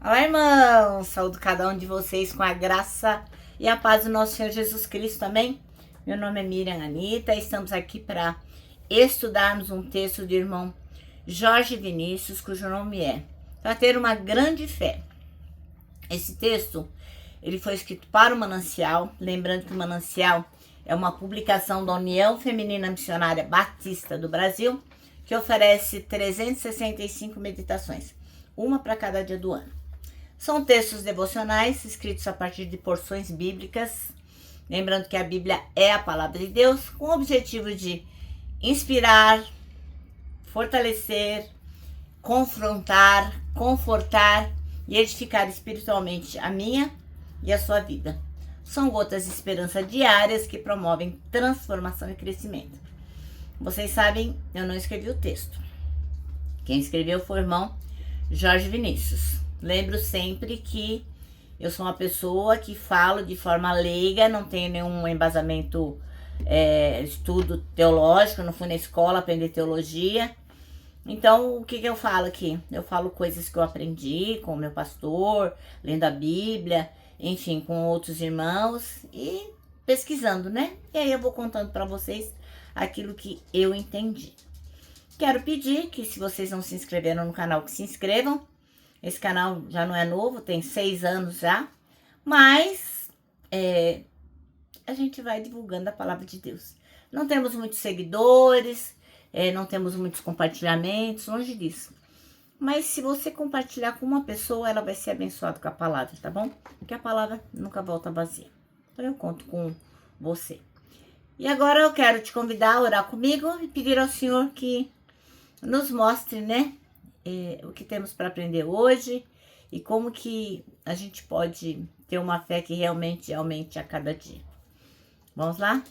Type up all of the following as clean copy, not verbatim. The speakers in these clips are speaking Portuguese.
Olá, irmãos! Saúdo cada um de vocês com a graça e a paz do nosso Senhor Jesus Cristo, amém? Meu nome é Miriam Anita, estamos aqui para estudarmos um texto do irmão Jorge Vinícius, cujo nome é Para Ter uma Grande Fé. Esse texto, ele foi escrito para o Manancial, lembrando que o Manancial é uma publicação da União Feminina Missionária Batista do Brasil, que oferece 365 meditações, uma para cada dia do ano. São textos devocionais escritos a partir de porções bíblicas, lembrando que a Bíblia é a palavra de Deus, com o objetivo de inspirar, fortalecer, confrontar, confortar e edificar espiritualmente a minha e a sua vida. São gotas de esperança diárias que promovem transformação e crescimento. Vocês sabem, eu não escrevi o texto. Quem escreveu foi o irmão Jorge Vinícius. Lembro sempre que eu sou uma pessoa que falo de forma leiga, não tenho nenhum embasamento, estudo teológico, não fui na escola aprender teologia. Então, o que eu falo aqui? Eu falo coisas que eu aprendi com o meu pastor, lendo a Bíblia, enfim, com outros irmãos e pesquisando, né? E aí eu vou contando para vocês aquilo que eu entendi. Quero pedir que, se vocês não se inscreveram no canal, que se inscrevam. Esse canal já não é novo, tem 6 anos já, mas a gente vai divulgando a palavra de Deus. Não temos muitos seguidores, não temos muitos compartilhamentos, longe disso. Mas se você compartilhar com uma pessoa, ela vai ser abençoada com a palavra, tá bom? Porque a palavra nunca volta vazia. Então eu conto com você. E agora eu quero te convidar a orar comigo e pedir ao Senhor que nos mostre, né, o que temos para aprender hoje e como que a gente pode ter uma fé que realmente aumente a cada dia. Vamos lá?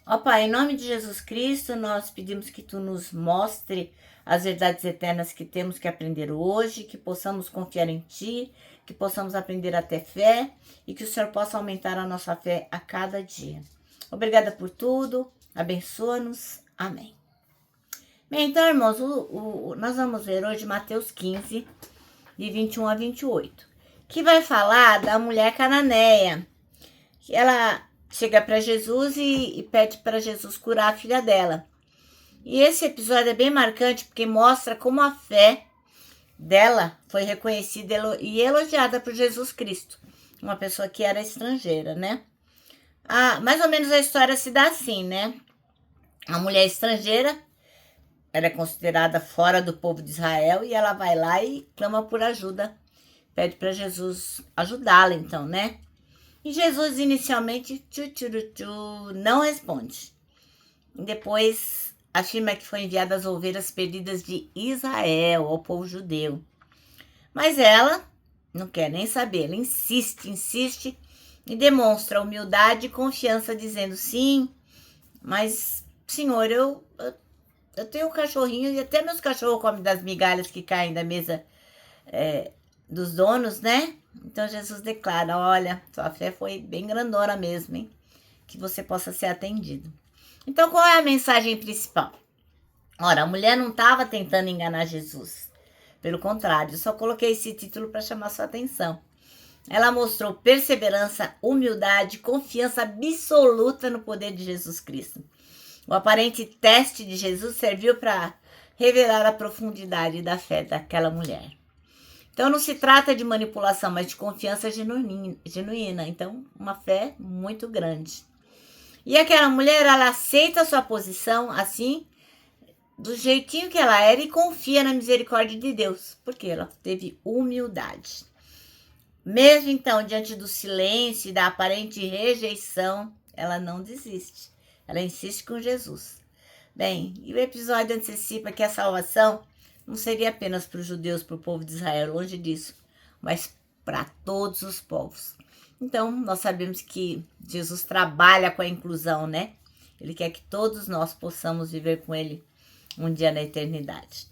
Ó Pai, em nome de Jesus Cristo, nós pedimos que Tu nos mostre as verdades eternas que temos que aprender hoje, que possamos confiar em Ti, que possamos aprender a ter fé e que o Senhor possa aumentar a nossa fé a cada dia. Obrigada por tudo, abençoa-nos, amém. Bem, então, irmãos, nós vamos ver hoje Mateus 15, de 21 a 28, que vai falar da mulher cananeia, que ela chega para Jesus e pede para Jesus curar a filha dela. E esse episódio é bem marcante porque mostra como a fé dela foi reconhecida e elogiada por Jesus Cristo, uma pessoa que era estrangeira, né? Mais ou menos a história se dá assim, né? A mulher estrangeira, ela é considerada fora do povo de Israel e ela vai lá e clama por ajuda, pede para Jesus ajudá-la, então, né? E Jesus inicialmente não responde. E depois afirma que foi enviada as ovelhas perdidas de Israel, ao povo judeu. Mas ela não quer nem saber, ela insiste e demonstra humildade e confiança, dizendo: sim, mas Senhor, eu tenho um cachorrinho e até meus cachorros comem das migalhas que caem da mesa dos donos, né? Então Jesus declara: olha, sua fé foi bem grandona mesmo, hein? Que você possa ser atendido. Então, qual é a mensagem principal? Ora, a mulher não estava tentando enganar Jesus. Pelo contrário, eu só coloquei esse título para chamar sua atenção. Ela mostrou perseverança, humildade, confiança absoluta no poder de Jesus Cristo. O aparente teste de Jesus serviu para revelar a profundidade da fé daquela mulher. Então não se trata de manipulação, mas de confiança genuína. Então, uma fé muito grande. E aquela mulher, ela aceita a sua posição assim, do jeitinho que ela era, e confia na misericórdia de Deus, porque ela teve humildade. Mesmo então, diante do silêncio e da aparente rejeição, ela não desiste. Ela insiste com Jesus. Bem, e o episódio antecipa que a salvação não seria apenas para os judeus, para o povo de Israel, longe disso, mas para todos os povos. Então, nós sabemos que Jesus trabalha com a inclusão, né? Ele quer que todos nós possamos viver com Ele um dia na eternidade.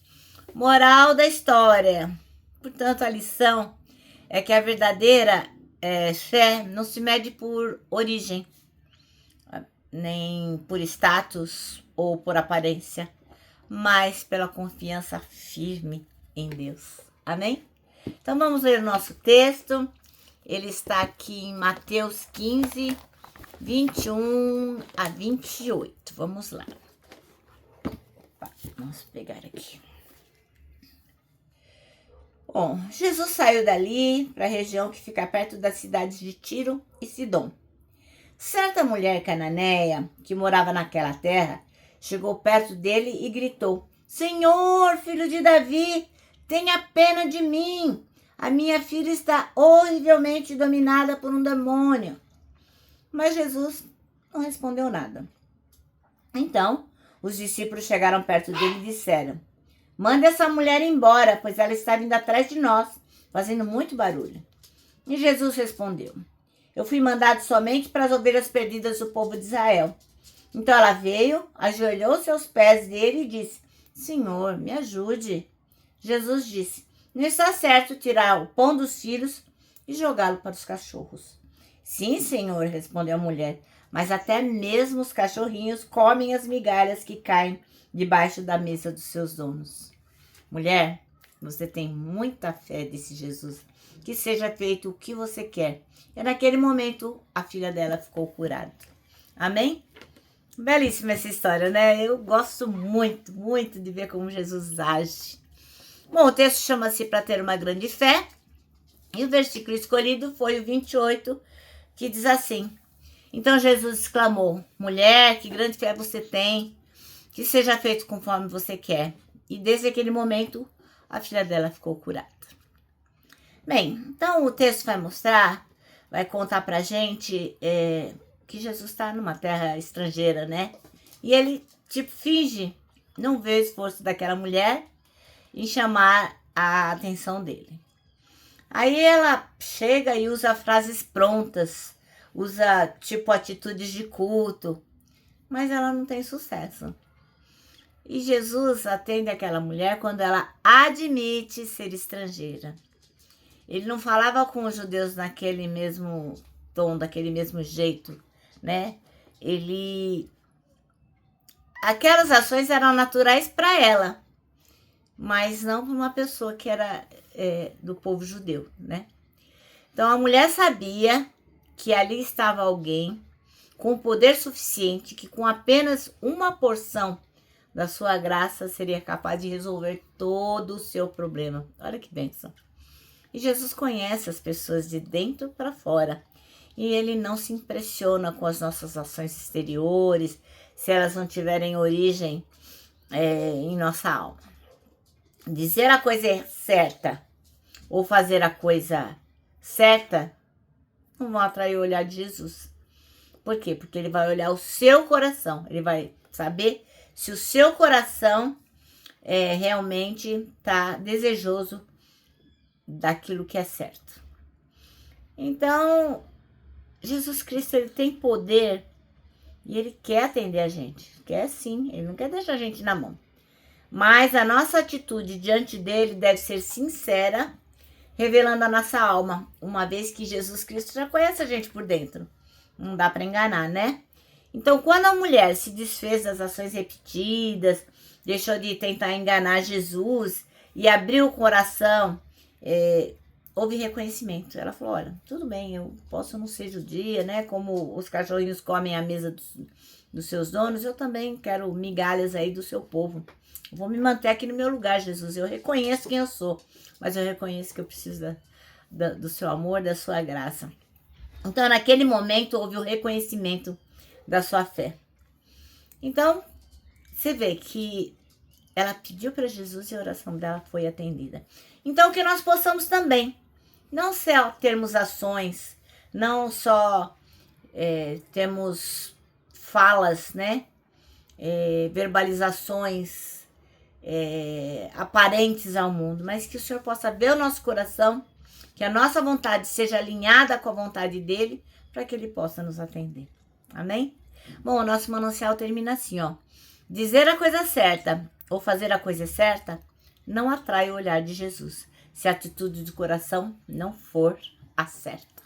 Moral da história. Portanto, a lição é que a verdadeira fé não se mede por origem, nem por status ou por aparência, mas pela confiança firme em Deus. Amém? Então vamos ler o nosso texto. Ele está aqui em Mateus 15, 21 a 28. Vamos lá. Vamos pegar aqui. Bom, Jesus saiu dali para a região que fica perto das cidades de Tiro e Sidom. Certa mulher cananeia que morava naquela terra chegou perto dele e gritou: Senhor, filho de Davi, tenha pena de mim. A minha filha está horrivelmente dominada por um demônio. Mas Jesus não respondeu nada. Então, os discípulos chegaram perto dele e disseram: Manda essa mulher embora, pois ela está vindo atrás de nós, fazendo muito barulho. E Jesus respondeu: Eu fui mandado somente para as ovelhas perdidas do povo de Israel. Então ela veio, ajoelhou-se aos pés dele e disse: Senhor, me ajude. Jesus disse: Não está certo tirar o pão dos filhos e jogá-lo para os cachorros. Sim, Senhor, respondeu a mulher, mas até mesmo os cachorrinhos comem as migalhas que caem debaixo da mesa dos seus donos. Mulher, você tem muita fé, disse Jesus. Que seja feito o que você quer. E naquele momento, a filha dela ficou curada. Amém? Belíssima essa história, né? Eu gosto muito, muito de ver como Jesus age. Bom, o texto chama-se Para Ter Uma Grande Fé. E o versículo escolhido foi o 28, que diz assim: Então Jesus exclamou: Mulher, que grande fé você tem. Que seja feito conforme você quer. E desde aquele momento, a filha dela ficou curada. Bem, então o texto vai contar pra gente que Jesus está numa terra estrangeira, né? E ele, finge não ver o esforço daquela mulher em chamar a atenção dele. Aí ela chega e usa frases prontas, usa, atitudes de culto, mas ela não tem sucesso. E Jesus atende aquela mulher quando ela admite ser estrangeira. Ele não falava com os judeus naquele mesmo tom, daquele mesmo jeito, né? Aquelas ações eram naturais para ela, mas não para uma pessoa que era do povo judeu, né? Então a mulher sabia que ali estava alguém com poder suficiente que com apenas uma porção da sua graça seria capaz de resolver todo o seu problema. Olha que bênção. E Jesus conhece as pessoas de dentro para fora. E ele não se impressiona com as nossas ações exteriores, se elas não tiverem origem em nossa alma. Dizer a coisa certa ou fazer a coisa certa não vão atrair o olhar de Jesus. Por quê? Porque ele vai olhar o seu coração. Ele vai saber se o seu coração realmente está desejoso daquilo que é certo. Então, Jesus Cristo, ele tem poder e ele quer atender a gente. Quer sim, ele não quer deixar a gente na mão. Mas a nossa atitude diante dele deve ser sincera, revelando a nossa alma, uma vez que Jesus Cristo já conhece a gente por dentro. Não dá para enganar, né? Então, quando a mulher se desfez das ações repetidas, deixou de tentar enganar Jesus e abriu o coração, houve reconhecimento. Ela falou: olha, tudo bem, eu posso não ser judia, né? Como os cachorrinhos comem a mesa dos seus donos, eu também quero migalhas aí do seu povo. Eu vou me manter aqui no meu lugar, Jesus. Eu reconheço quem eu sou, mas eu reconheço que eu preciso do seu amor, da sua graça. Então, naquele momento, houve o reconhecimento da sua fé. Então, você vê que ela pediu para Jesus e a oração dela foi atendida. Então, que nós possamos também, não só termos ações, não só termos falas, né? Verbalizações aparentes ao mundo, mas que o Senhor possa ver o nosso coração, que a nossa vontade seja alinhada com a vontade dele, para que ele possa nos atender. Amém? Bom, o nosso manancial termina assim, ó. Dizer a coisa certa ou fazer a coisa certa não atrai o olhar de Jesus, se a atitude do coração não for a certa.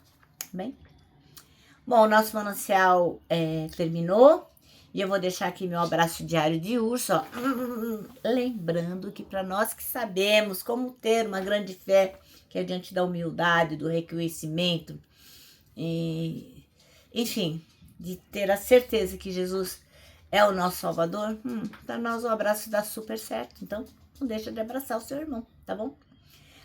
Bem? Bom, o nosso manancial terminou E eu vou deixar aqui meu abraço diário de urso, ó. Lembrando que para nós que sabemos como ter uma grande fé, que é diante da humildade, do reconhecimento, e, enfim, de ter a certeza que Jesus é o nosso Salvador, para nós o abraço dá super certo. Então, não deixa de abraçar o seu irmão, tá bom?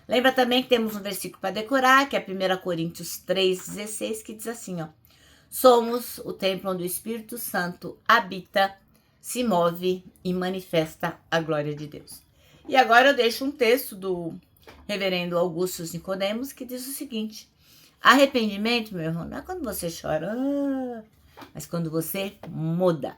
Lembra também que temos um versículo para decorar, que é 1 Coríntios 3,16, que diz assim, ó. Somos o templo onde o Espírito Santo habita, se move e manifesta a glória de Deus. E agora eu deixo um texto do reverendo Augusto Nicodemos, que diz o seguinte: arrependimento, meu irmão, não é quando você chora, mas quando você muda.